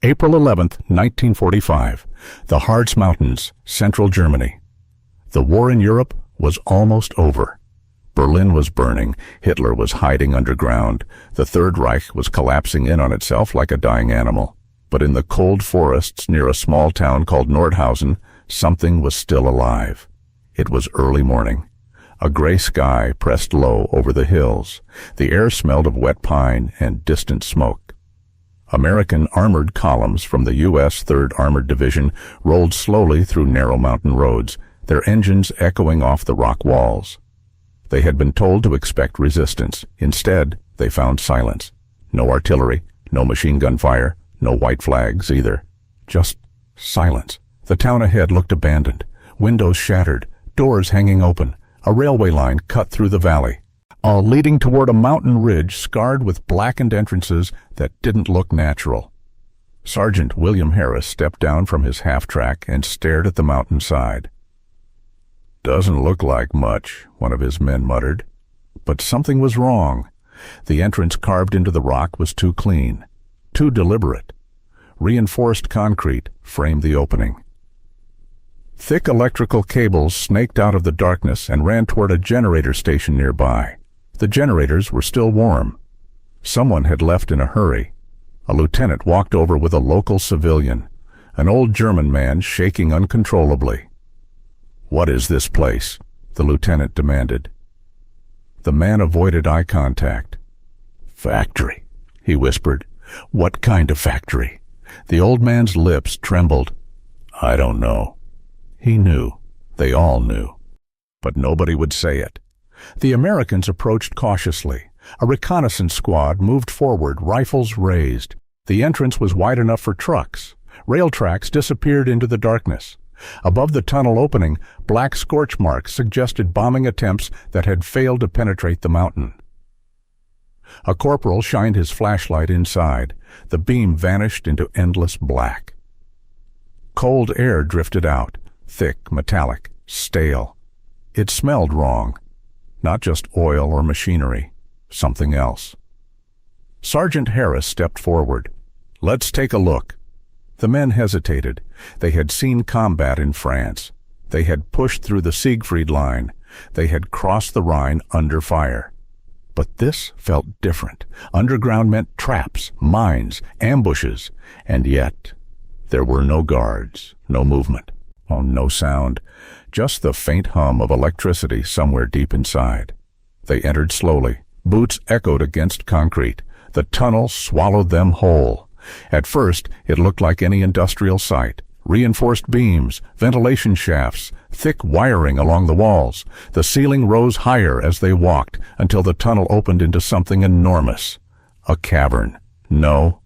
April 11th, 1945. The Harz Mountains, central Germany. The war in Europe was almost over. Berlin was burning, Hitler was hiding underground, the Third Reich was collapsing in on itself like a dying animal. But in the cold forests near a small town called Nordhausen, something was still alive. It was early morning. A gray sky pressed low over the hills. The air smelled of wet pine and distant smoke. American armored columns from the U.S. 3rd Armored Division rolled slowly through narrow mountain roads, their engines echoing off the rock walls. They had been told to expect resistance. Instead, they found silence. No artillery, no machine gun fire, no white flags either. Just silence. The town ahead looked abandoned. Windows shattered, doors hanging open. A railway line cut through the valley, all leading toward a mountain ridge scarred with blackened entrances that didn't look natural. Sergeant William Harris stepped down from his half-track and stared at the mountainside. "Doesn't look like much," one of his men muttered. But something was wrong. The entrance carved into the rock was too clean, too deliberate. Reinforced concrete framed the opening. Thick electrical cables snaked out of the darkness and ran toward a generator station nearby. The generators were still warm. Someone had left in a hurry. A lieutenant walked over with a local civilian, an old German man shaking uncontrollably. "What is this place?" the lieutenant demanded. The man avoided eye contact. "Factory," he whispered. "What kind of factory?" The old man's lips trembled. "I don't know." He knew. They all knew. But nobody would say it. The Americans approached cautiously. A reconnaissance squad moved forward, rifles raised. The entrance was wide enough for trucks. Rail tracks disappeared into the darkness. Above the tunnel opening, black scorch marks suggested bombing attempts that had failed to penetrate the mountain. A corporal shined his flashlight inside. The beam vanished into endless black. Cold air drifted out, thick, metallic, stale. It smelled wrong. Not just oil or machinery, something else. Sergeant Harris stepped forward. "Let's take a look." The men hesitated. They had seen combat in France. They had pushed through the Siegfried Line. They had crossed the Rhine under fire. But this felt different. Underground meant traps, mines, ambushes, and yet there were no guards, no movement. Oh, no sound, just the faint hum of electricity somewhere deep inside. They entered slowly. Boots echoed against concrete. The tunnel swallowed them whole. At first, it looked like any industrial site. Reinforced beams, ventilation shafts, thick wiring along the walls. The ceiling rose higher as they walked until the tunnel opened into something enormous. A cavern. No,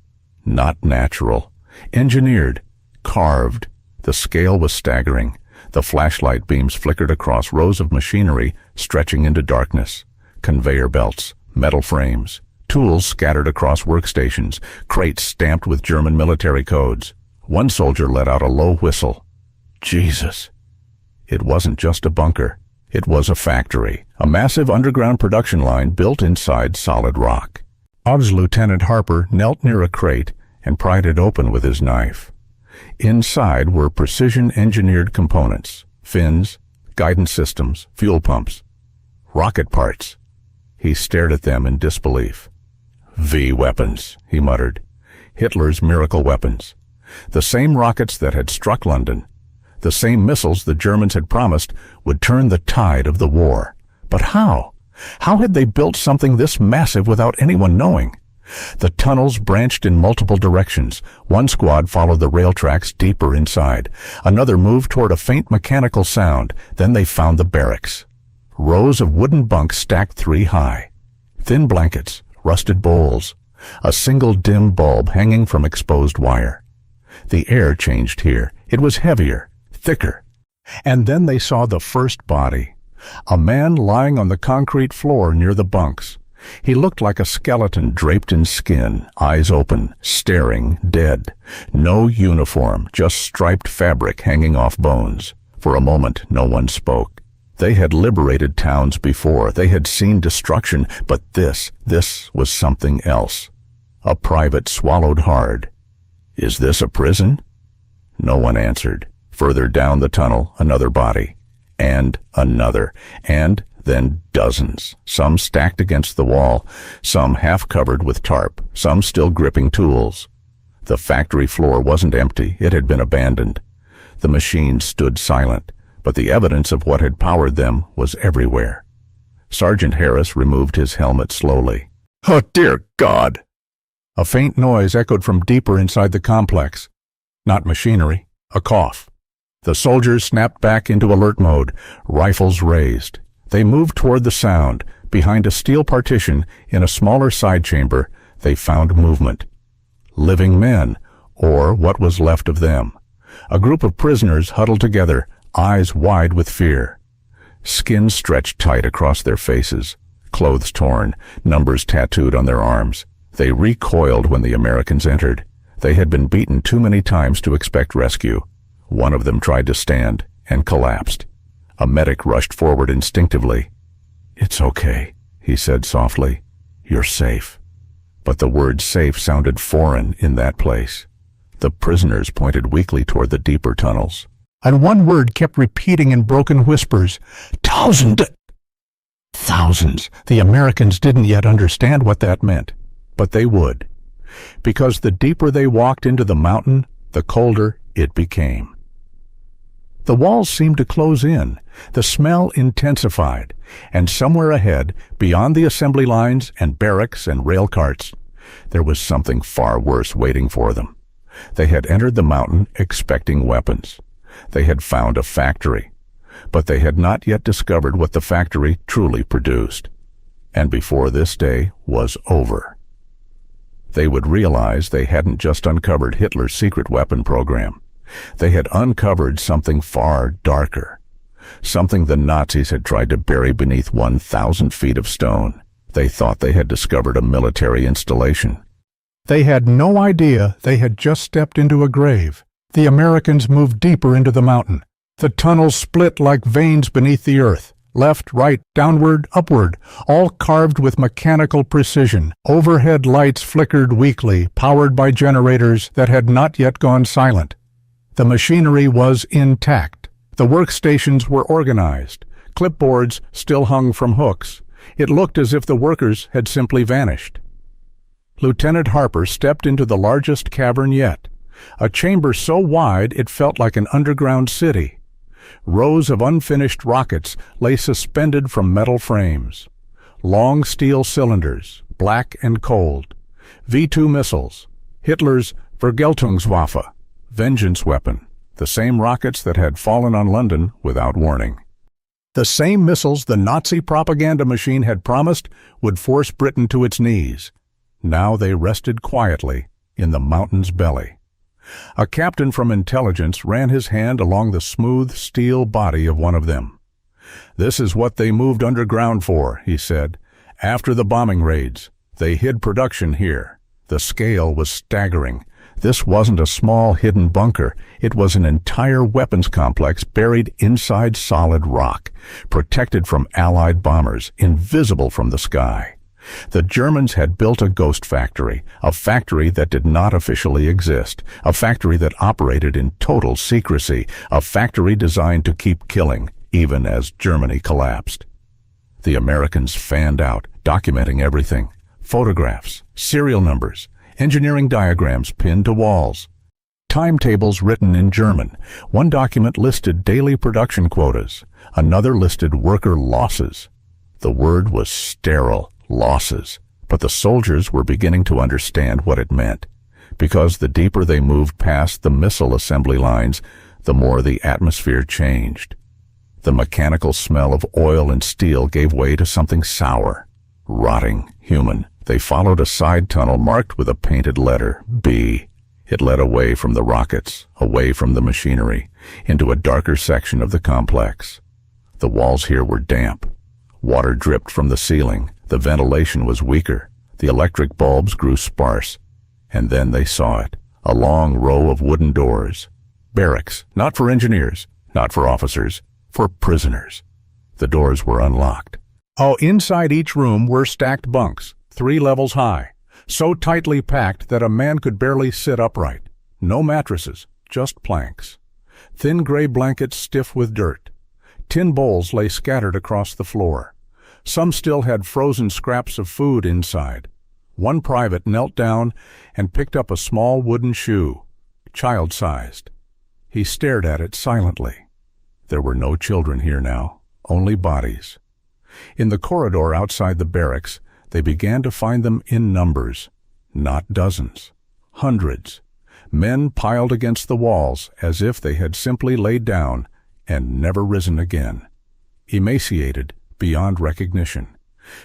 not natural. Engineered, carved. The scale was staggering. The flashlight beams flickered across rows of machinery stretching into darkness. Conveyor belts, metal frames, tools scattered across workstations, crates stamped with German military codes. One soldier let out a low whistle. Jesus! It wasn't just a bunker. It was a factory, a massive underground production line built inside solid rock. Obs Lieutenant Harper knelt near a crate and pried it open with his knife. Inside were precision-engineered components, fins, guidance systems, fuel pumps, rocket parts. He stared at them in disbelief. "V weapons," he muttered. Hitler's miracle weapons. The same rockets that had struck London. The same missiles the Germans had promised would turn the tide of the war. But how? How had they built something this massive without anyone knowing? The tunnels branched in multiple directions. One squad followed the rail tracks deeper inside. Another moved toward a faint mechanical sound. Then they found the barracks. Rows of wooden bunks stacked 3 high. Thin blankets, rusted bowls. A single dim bulb hanging from exposed wire. The air changed here. It was heavier, thicker. And then they saw the first body. A man lying on the concrete floor near the bunks. He looked like a skeleton draped in skin, eyes open, staring, dead. No uniform, just striped fabric hanging off bones. For a moment, no one spoke. They had liberated towns before. They had seen destruction, but this was something else. A private swallowed hard. "Is this a prison?" No one answered. Further down the tunnel, another body. And another. And then dozens, some stacked against the wall, some half covered with tarp, some still gripping tools. The factory floor wasn't empty, it had been abandoned. The machines stood silent, but the evidence of what had powered them was everywhere. Sergeant Harris removed his helmet slowly. "Oh, dear God!" A faint noise echoed from deeper inside the complex. Not machinery, a cough. The soldiers snapped back into alert mode, rifles raised. They moved toward the sound. Behind a steel partition, in a smaller side chamber, they found movement. Living men, or what was left of them. A group of prisoners huddled together, eyes wide with fear. Skin stretched tight across their faces, clothes torn, numbers tattooed on their arms. They recoiled when the Americans entered. They had been beaten too many times to expect rescue. One of them tried to stand and collapsed. A medic rushed forward instinctively. "It's okay," he said softly. "You're safe." But the word safe sounded foreign in that place. The prisoners pointed weakly toward the deeper tunnels. And one word kept repeating in broken whispers. Thousands. The Americans didn't yet understand what that meant, but they would. Because the deeper they walked into the mountain, the colder it became. The walls seemed to close in, the smell intensified, and somewhere ahead, beyond the assembly lines and barracks and rail carts, there was something far worse waiting for them. They had entered the mountain expecting weapons. They had found a factory, but they had not yet discovered what the factory truly produced. And before this day was over, they would realize they hadn't just uncovered Hitler's secret weapon program. They had uncovered something far darker, something the Nazis had tried to bury beneath 1,000 feet of stone. They thought they had discovered a military installation. They had no idea they had just stepped into a grave. The Americans moved deeper into the mountain. The tunnels split like veins beneath the earth. Left, right, downward, upward, all carved with mechanical precision. Overhead lights flickered weakly, powered by generators that had not yet gone silent. The machinery was intact. The workstations were organized. Clipboards still hung from hooks. It looked as if the workers had simply vanished. Lieutenant Harper stepped into the largest cavern yet, a chamber so wide it felt like an underground city. Rows of unfinished rockets lay suspended from metal frames. Long steel cylinders, black and cold. V-2 missiles, Hitler's Vergeltungswaffe, vengeance weapon, the same rockets that had fallen on London without warning. The same missiles the Nazi propaganda machine had promised would force Britain to its knees. Now they rested quietly in the mountain's belly. A captain from intelligence ran his hand along the smooth steel body of one of them. "This is what they moved underground for," he said. "After the bombing raids, they hid production here." The scale was staggering. This wasn't a small hidden bunker. It was an entire weapons complex buried inside solid rock, protected from Allied bombers, invisible from the sky. The Germans had built a ghost factory, a factory that did not officially exist, a factory that operated in total secrecy, a factory designed to keep killing, even as Germany collapsed. The Americans fanned out, documenting everything. Photographs, serial numbers, engineering diagrams pinned to walls. Timetables written in German. One document listed daily production quotas. Another listed worker losses. The word was sterile. Losses. But the soldiers were beginning to understand what it meant, because the deeper they moved past the missile assembly lines, the more the atmosphere changed. The mechanical smell of oil and steel gave way to something sour, rotting, human. They followed a side tunnel marked with a painted letter, B. It led away from the rockets, away from the machinery, into a darker section of the complex. The walls here were damp. Water dripped from the ceiling. The ventilation was weaker. The electric bulbs grew sparse. And then they saw it, a long row of wooden doors. Barracks, not for engineers, not for officers, for prisoners. The doors were unlocked. Inside each room were stacked bunks, 3 levels high, so tightly packed that a man could barely sit upright. No mattresses, just planks. Thin gray blankets stiff with dirt. Tin bowls lay scattered across the floor. Some still had frozen scraps of food inside. One private knelt down and picked up a small wooden shoe, child-sized. He stared at it silently. There were no children here now, only bodies. In the corridor outside the barracks, they began to find them in numbers, not dozens, hundreds. Men piled against the walls as if they had simply laid down and never risen again. Emaciated beyond recognition.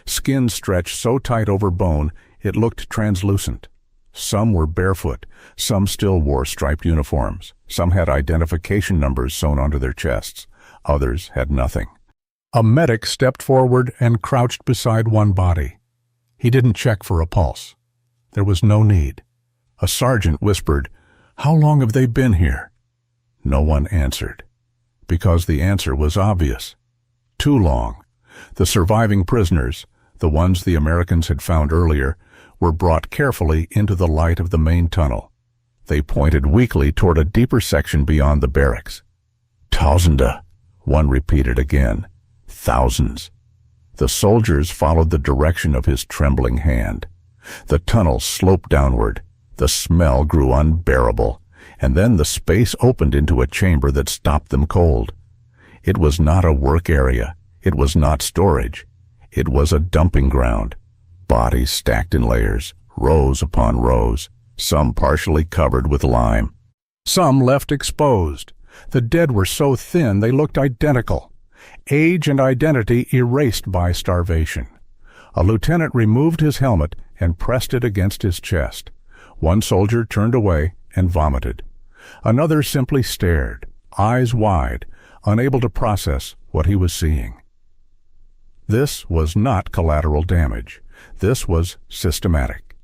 Skin stretched so tight over bone it looked translucent. Some were barefoot, some still wore striped uniforms, some had identification numbers sewn onto their chests, others had nothing. A medic stepped forward and crouched beside one body. He didn't check for a pulse. There was no need. A sergeant whispered, "How long have they been here?" No one answered, because the answer was obvious. Too long. The surviving prisoners, the ones the Americans had found earlier, were brought carefully into the light of the main tunnel. They pointed weakly toward a deeper section beyond the barracks. "Tausende," one repeated again. "Thousands." The soldiers followed the direction of his trembling hand. The tunnel sloped downward. The smell grew unbearable, and then the space opened into a chamber that stopped them cold. It was not a work area. It was not storage. It was a dumping ground. Bodies stacked in layers, rows upon rows, some partially covered with lime. Some left exposed. The dead were so thin they looked identical. Age and identity erased by starvation. A lieutenant removed his helmet and pressed it against his chest. One soldier turned away and vomited. Another simply stared, eyes wide, unable to process what he was seeing. This was not collateral damage. This was systematic.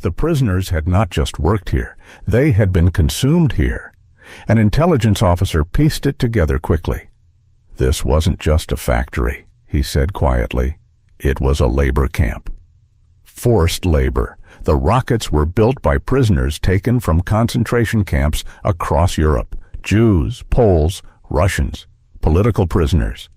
The prisoners had not just worked here. They had been consumed here. An intelligence officer pieced it together quickly. "This wasn't just a factory," he said quietly. "It was a labor camp. Forced labor. The rockets were built by prisoners taken from concentration camps across Europe. Jews, Poles, Russians, political prisoners.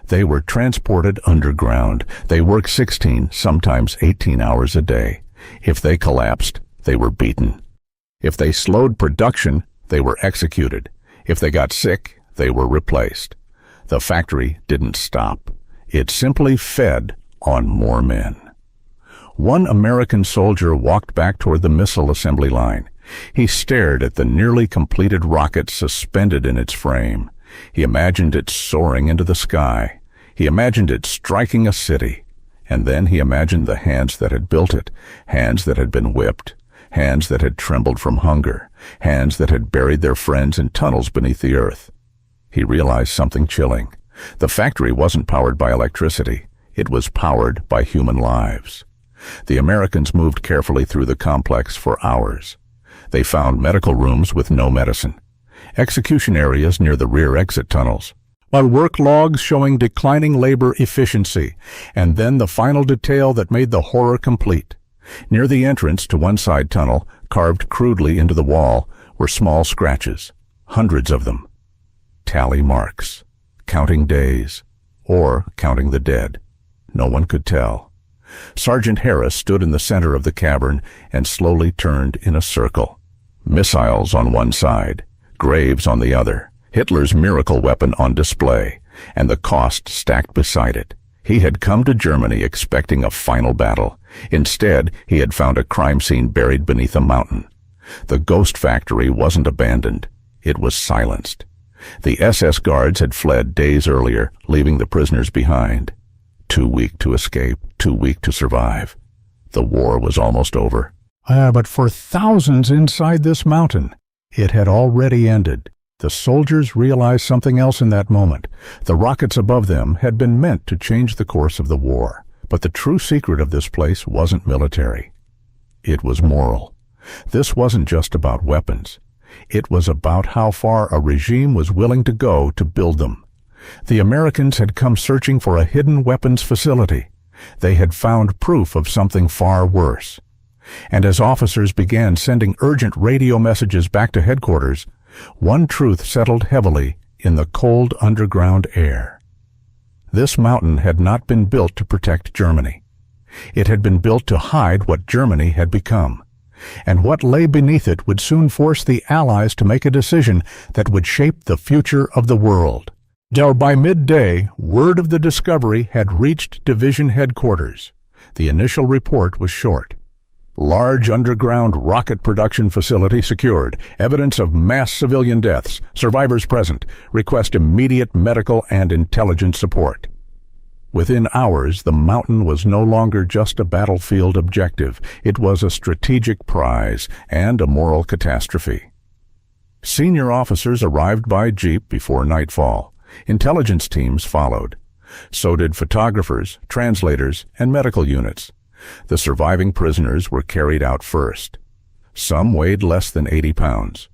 They were transported underground. They worked 16, sometimes 18 hours a day. If they collapsed, they were beaten. If they slowed production, they were executed. If they got sick, they were replaced. The factory didn't stop. It simply fed on more men. One American soldier walked back toward the missile assembly line. He stared at the nearly completed rocket suspended in its frame. He imagined it soaring into the sky. He imagined it striking a city. And then he imagined the hands that had built it, hands that had been whipped, hands that had trembled from hunger, hands that had buried their friends in tunnels beneath the earth. He realized something chilling. The factory wasn't powered by electricity. It was powered by human lives. The Americans moved carefully through the complex for hours. They found medical rooms with no medicine, execution areas near the rear exit tunnels, while work logs showing declining labor efficiency, and then the final detail that made the horror complete. Near the entrance to one side tunnel, carved crudely into the wall, were small scratches, hundreds of them. Tally marks, counting days, or counting the dead. No one could tell. Sergeant Harris stood in the center of the cavern and slowly turned in a circle. Missiles on one side, graves on the other, Hitler's miracle weapon on display, and the cost stacked beside it. He had come to Germany expecting a final battle. Instead, he had found a crime scene buried beneath a mountain. The ghost factory wasn't abandoned. It was silenced. The SS guards had fled days earlier, leaving the prisoners behind. Too weak to escape, too weak to survive. The war was almost over. But for thousands inside this mountain, it had already ended. The soldiers realized something else in that moment. The rockets above them had been meant to change the course of the war. But the true secret of this place wasn't military. It was moral. This wasn't just about weapons. It was about how far a regime was willing to go to build them. The Americans had come searching for a hidden weapons facility. They had found proof of something far worse. And as officers began sending urgent radio messages back to headquarters, one truth settled heavily in the cold underground air. This mountain had not been built to protect Germany. It had been built to hide what Germany had become. And what lay beneath it would soon force the Allies to make a decision that would shape the future of the world. By midday, word of the discovery had reached division headquarters. The initial report was short. Large underground rocket production facility secured. Evidence of mass civilian deaths. Survivors present. Request immediate medical and intelligence support. Within hours, the mountain was no longer just a battlefield objective. It was a strategic prize and a moral catastrophe. Senior officers arrived by jeep before nightfall. Intelligence teams followed. So did photographers, translators, and medical units. The surviving prisoners were carried out first. Some weighed less than 80 pounds.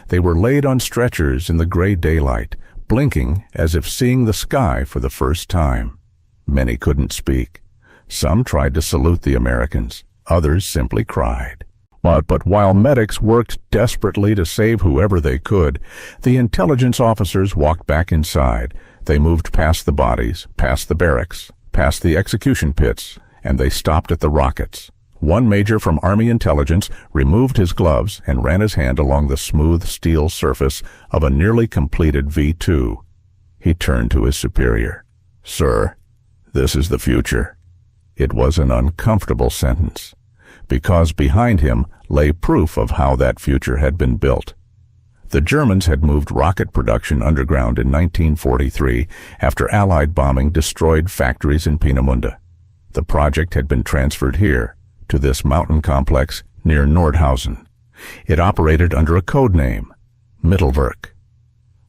They were laid on stretchers in the gray daylight, blinking as if seeing the sky for the first time. Many couldn't speak. Some tried to salute the Americans. Others simply cried. But while medics worked desperately to save whoever they could, the intelligence officers walked back inside. They moved past the bodies, past the barracks, past the execution pits, and they stopped at the rockets. One major from Army Intelligence removed his gloves and ran his hand along the smooth steel surface of a nearly completed V-2. He turned to his superior. "Sir, this is the future." It was an uncomfortable sentence, because behind him lay proof of how that future had been built. The Germans had moved rocket production underground in 1943 after Allied bombing destroyed factories in Peenemünde. The project had been transferred here, to this mountain complex near Nordhausen. It operated under a code name, Mittelwerk.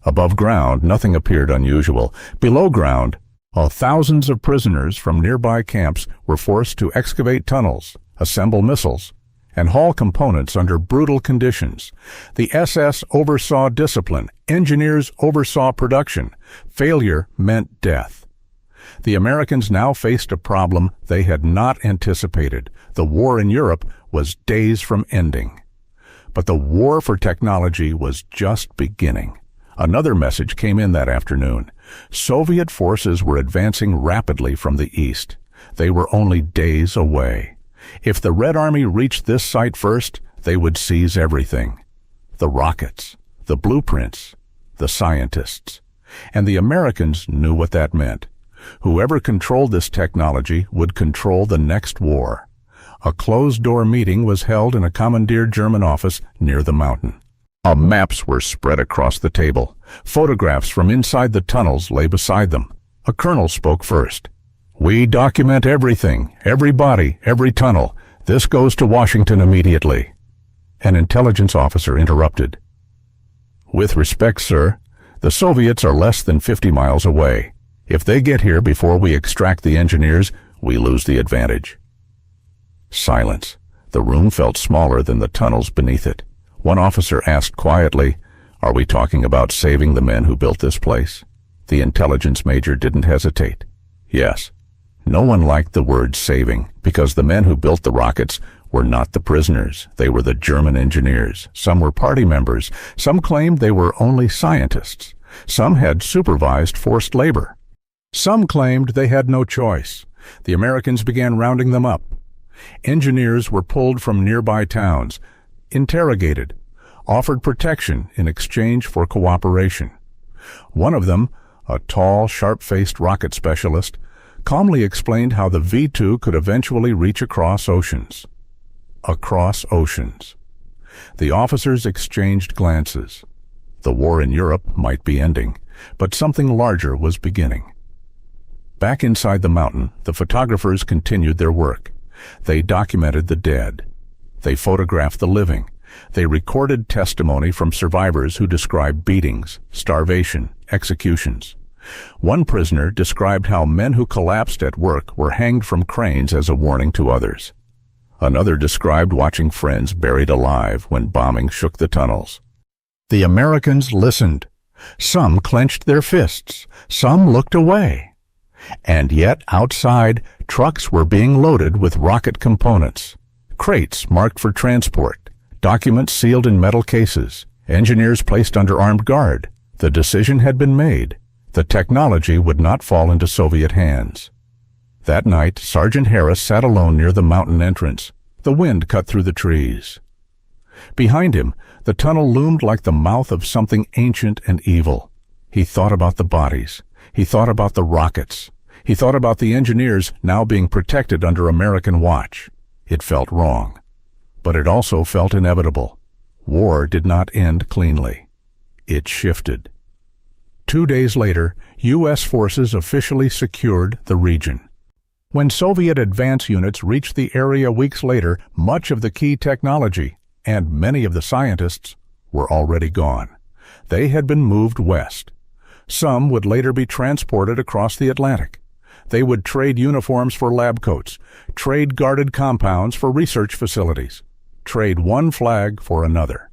Above ground, nothing appeared unusual. Below ground, thousands of prisoners from nearby camps were forced to excavate tunnels, assemble missiles, and haul components under brutal conditions. The SS oversaw discipline. Engineers oversaw production. Failure meant death. The Americans now faced a problem they had not anticipated. The war in Europe was days from ending. But the war for technology was just beginning. Another message came in that afternoon. Soviet forces were advancing rapidly from the east. They were only days away. If the Red Army reached this site first, they would seize everything. The rockets, the blueprints, the scientists. And the Americans knew what that meant. Whoever controlled this technology would control the next war. A closed-door meeting was held in a commandeered German office near the mountain. Maps were spread across the table. Photographs from inside the tunnels lay beside them. A colonel spoke first. "We document everything, every body, every tunnel. This goes to Washington immediately." An intelligence officer interrupted. "With respect, sir, the Soviets are less than 50 miles away. If they get here before we extract the engineers, we lose the advantage." Silence. The room felt smaller than the tunnels beneath it. One officer asked quietly, "Are we talking about saving the men who built this place?" The intelligence major didn't hesitate. "Yes." No one liked the word saving, because the men who built the rockets were not the prisoners. They were the German engineers. Some were party members. Some claimed they were only scientists. Some had supervised forced labor. Some claimed they had no choice. The Americans began rounding them up. Engineers were pulled from nearby towns, interrogated, offered protection in exchange for cooperation. One of them, a tall, sharp-faced rocket specialist, calmly explained how the V-2 could eventually reach across oceans. Across oceans. The officers exchanged glances. The war in Europe might be ending, but something larger was beginning. Back inside the mountain, the photographers continued their work. They documented the dead. They photographed the living. They recorded testimony from survivors who described beatings, starvation, executions. One prisoner described how men who collapsed at work were hanged from cranes as a warning to others. Another described watching friends buried alive when bombing shook the tunnels. The Americans listened. Some clenched their fists. Some looked away. And yet outside, trucks were being loaded with rocket components. Crates marked for transport, documents sealed in metal cases, engineers placed under armed guard. The decision had been made. The technology would not fall into Soviet hands. That night, Sergeant Harris sat alone near the mountain entrance. The wind cut through the trees. Behind him, the tunnel loomed like the mouth of something ancient and evil. He thought about the bodies. He thought about the rockets. He thought about the engineers now being protected under American watch. It felt wrong. But it also felt inevitable. War did not end cleanly. It shifted. 2 days later, U.S. forces officially secured the region. When Soviet advance units reached the area weeks later, much of the key technology and many of the scientists were already gone. They had been moved west. Some would later be transported across the Atlantic. They would trade uniforms for lab coats, trade guarded compounds for research facilities, trade one flag for another.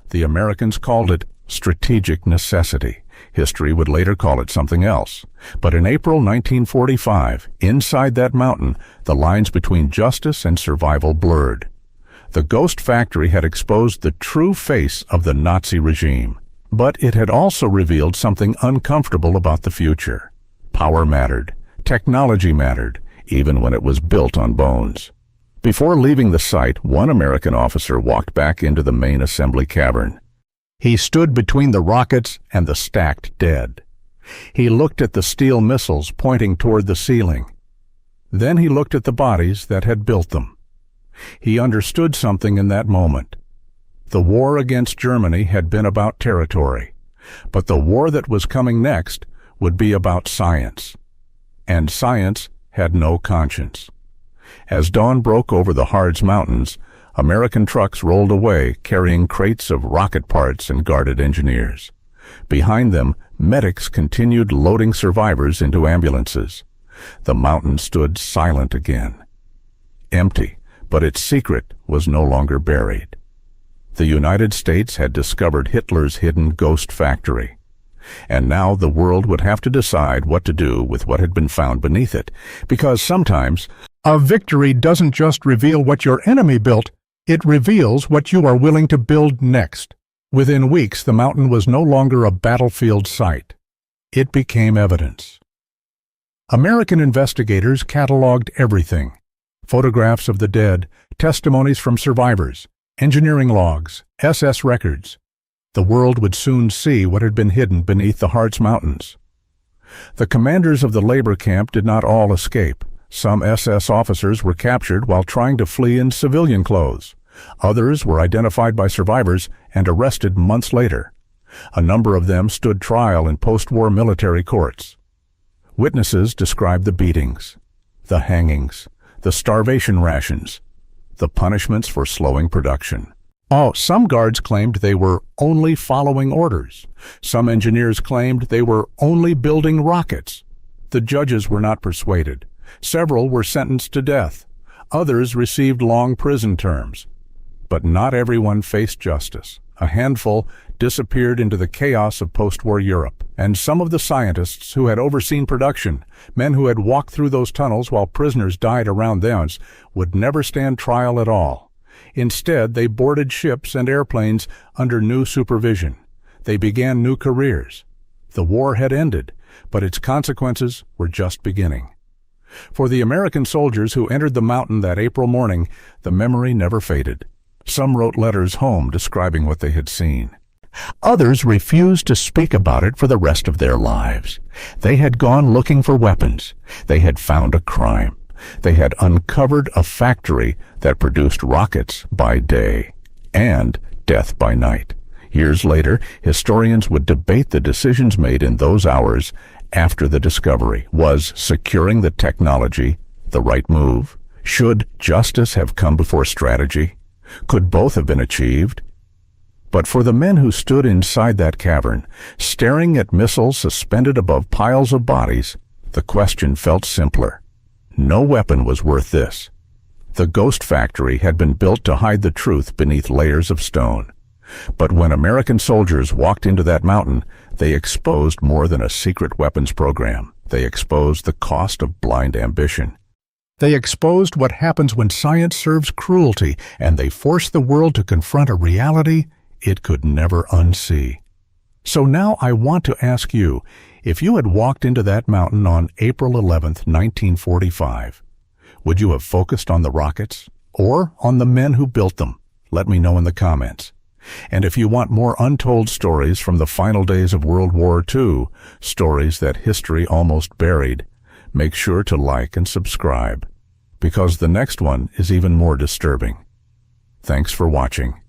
The Americans called it strategic necessity. History would later call it something else. But in April 1945, inside that mountain, the lines between justice and survival blurred. The ghost factory had exposed the true face of the Nazi regime. But it had also revealed something uncomfortable about the future. Power mattered. Technology mattered, even when it was built on bones. Before leaving the site, one American officer walked back into the main assembly cavern. He stood between the rockets and the stacked dead. He looked at the steel missiles pointing toward the ceiling. Then he looked at the bodies that had built them. He understood something in that moment. The war against Germany had been about territory, but the war that was coming next would be about science. And science had no conscience. As dawn broke over the Harz Mountains, American trucks rolled away carrying crates of rocket parts and guarded engineers. Behind them, medics continued loading survivors into ambulances. The mountain stood silent again. Empty, but its secret was no longer buried. The United States had discovered Hitler's hidden ghost factory. And now the world would have to decide what to do with what had been found beneath it, because sometimes a victory doesn't just reveal what your enemy built, it reveals what you are willing to build next. Within weeks, the mountain was no longer a battlefield site. It became evidence. American investigators cataloged everything: photographs of the dead, testimonies from survivors, engineering logs, SS records. The world would soon see what had been hidden beneath the Harz Mountains. The commanders of the labor camp did not all escape. Some SS officers were captured while trying to flee in civilian clothes. Others were identified by survivors and arrested months later. A number of them stood trial in post-war military courts. Witnesses described the beatings, the hangings, the starvation rations, the punishments for slowing production. Some guards claimed they were only following orders. Some engineers claimed they were only building rockets. The judges were not persuaded. Several were sentenced to death. Others received long prison terms. But not everyone faced justice. A handful disappeared into the chaos of post-war Europe. And some of the scientists who had overseen production, men who had walked through those tunnels while prisoners died around them, would never stand trial at all. Instead, they boarded ships and airplanes under new supervision. They began new careers. The war had ended, but its consequences were just beginning. For the American soldiers who entered the mountain that April morning, the memory never faded. Some wrote letters home describing what they had seen. Others refused to speak about it for the rest of their lives. They had gone looking for weapons. They had found a crime. They had uncovered a factory that produced rockets by day and death by night. Years later, historians would debate the decisions made in those hours after the discovery. Was securing the technology the right move? Should justice have come before strategy? Could both have been achieved? But for the men who stood inside that cavern, staring at missiles suspended above piles of bodies, the question felt simpler. No weapon was worth this. The ghost factory had been built to hide the truth beneath layers of stone. But when American soldiers walked into that mountain, they exposed more than a secret weapons program. They exposed the cost of blind ambition. They exposed what happens when science serves cruelty, and they forced the world to confront a reality it could never unsee. So now I want to ask you, if you had walked into that mountain on April 11th, 1945, would you have focused on the rockets or on the men who built them? Let me know in the comments. And if you want more untold stories from the final days of World War II, stories that history almost buried, make sure to like and subscribe, because the next one is even more disturbing. Thanks for watching.